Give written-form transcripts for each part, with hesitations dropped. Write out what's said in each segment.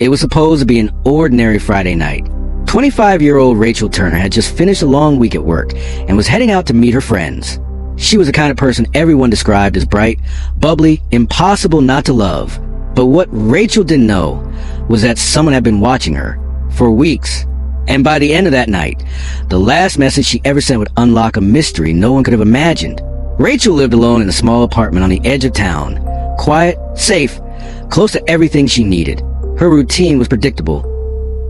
It was supposed to be an ordinary Friday night. 25-year-old Rachel Turner had just finished a long week at work and was heading out to meet her friends. She was the kind of person everyone described as bright, bubbly, impossible not to love. But what Rachel didn't know was that someone had been watching her for weeks. And by the end of that night, the last message she ever sent would unlock a mystery no one could have imagined. Rachel lived alone in a small apartment on the edge of town. Quiet, safe, close to everything she needed. Her routine was predictable.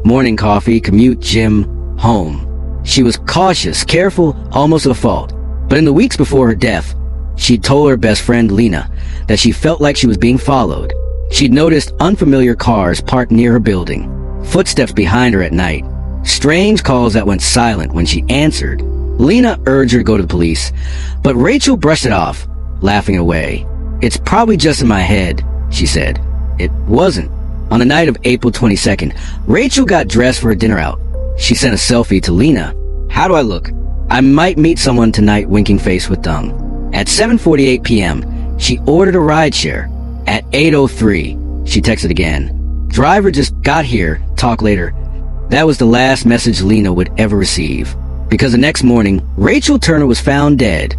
Morning coffee, commute, gym, home. She was cautious, careful, almost to a fault. But in the weeks before her death, she'd told her best friend Lena that she felt like she was being followed. She'd noticed unfamiliar cars parked near her building, footsteps behind her at night, strange calls that went silent when she answered. Lena urged her to go to the police, but Rachel brushed it off, laughing away. "It's probably just in my head," she said. It wasn't. On the night of April 22nd, Rachel got dressed for a dinner out. She sent a selfie to Lena. "How do I look? I might meet someone tonight," winking face with tongue. At 7:48 p.m., she ordered a rideshare. At 8:03, she texted again. "Driver just got here, talk later." That was the last message Lena would ever receive. Because the next morning, Rachel Turner was found dead,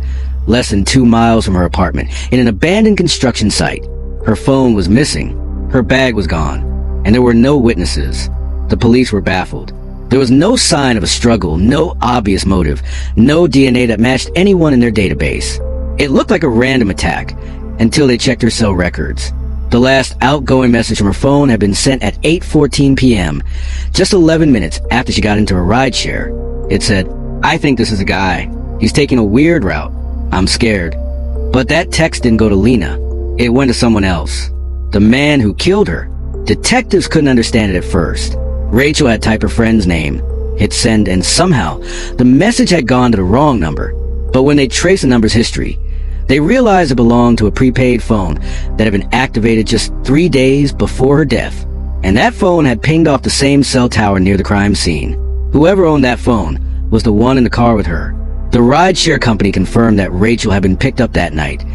less than 2 miles from her apartment, in an abandoned construction site. Her phone was missing. Her bag was gone, and there were no witnesses. The police were baffled. There was no sign of a struggle, no obvious motive, no DNA that matched anyone in their database. It looked like a random attack, until they checked her cell records. The last outgoing message from her phone had been sent at 8:14 p.m., just 11 minutes after she got into her rideshare. It said, "I think this is a guy. He's taking a weird route. I'm scared." But that text didn't go to Lena. It went to someone else. The man who killed her. Detectives couldn't understand it at first. Rachel had typed her friend's name, hit send, and somehow the message had gone to the wrong number. But when they traced the number's history, they realized it belonged to a prepaid phone that had been activated just 3 days before her death. And that phone had pinged off the same cell tower near the crime scene. Whoever owned that phone was the one in the car with her. The rideshare company confirmed that Rachel had been picked up that night,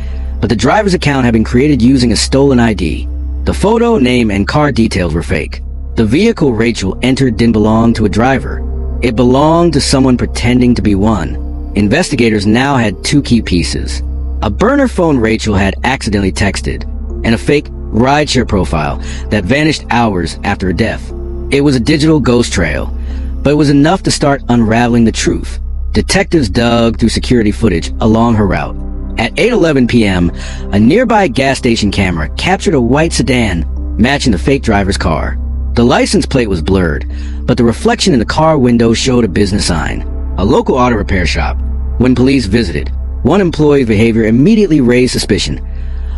but the driver's account had been created using a stolen ID. The photo, name, and car details were fake. The vehicle Rachel entered didn't belong to a driver. It belonged to someone pretending to be one. Investigators now had 2 key pieces: a burner phone Rachel had accidentally texted, and a fake rideshare profile that vanished hours after her death. It was a digital ghost trail, but it was enough to start unraveling the truth. Detectives dug through security footage along her route. At 8:11 p.m., a nearby gas station camera captured a white sedan matching the fake driver's car. The license plate was blurred, but the reflection in the car window showed a business sign, a local auto repair shop. When police visited, one employee's behavior immediately raised suspicion.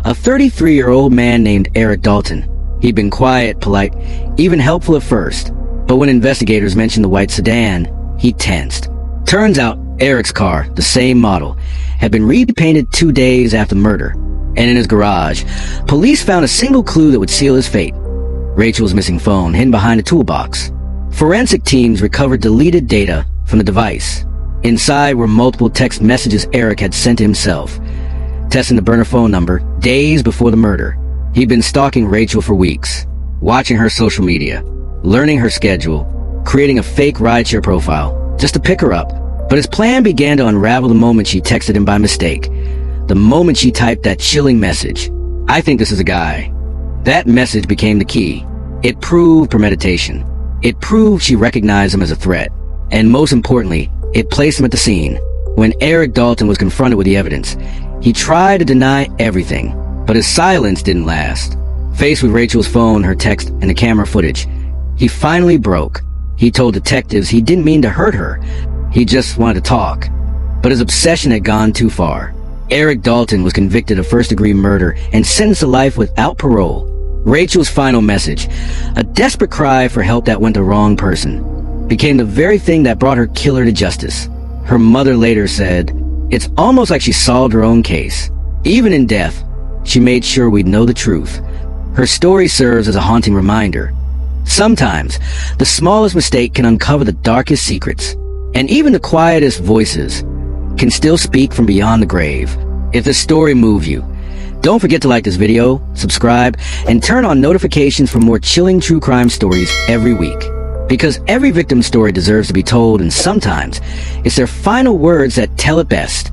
A 33-year-old man named Eric Dalton. He'd been quiet, polite, even helpful at first, but when investigators mentioned the white sedan, he tensed. Turns out Eric's car, the same model, had been repainted 2 days after the murder, and in his garage, police found a single clue that would seal his fate: Rachel's missing phone hidden behind a toolbox. Forensic teams recovered deleted data from the device. Inside were multiple text messages Eric had sent to himself, testing the burner phone number days before the murder. He'd been stalking Rachel for weeks, watching her social media, learning her schedule, creating a fake rideshare profile just to pick her up. But his plan began to unravel the moment she texted him by mistake. The moment she typed that chilling message, "I think this is a guy." That message became the key. It proved premeditation. It proved she recognized him as a threat. And most importantly, it placed him at the scene. When Eric Dalton was confronted with the evidence, he tried to deny everything, but his silence didn't last. Faced with Rachel's phone, her text, and the camera footage, he finally broke. He told detectives he didn't mean to hurt her. He just wanted to talk. But his obsession had gone too far. Eric Dalton was convicted of first-degree murder and sentenced to life without parole. Rachel's final message, a desperate cry for help that went to the wrong person, became the very thing that brought her killer to justice. Her mother later said, "It's almost like she solved her own case. Even in death, she made sure we'd know the truth." Her story serves as a haunting reminder. Sometimes, the smallest mistake can uncover the darkest secrets. And even the quietest voices can still speak from beyond the grave. If this story moved you, Don't forget to like this video, subscribe, and turn on notifications for more chilling true crime stories every week. Because every victim's story deserves to be told, and sometimes it's their final words that tell it best.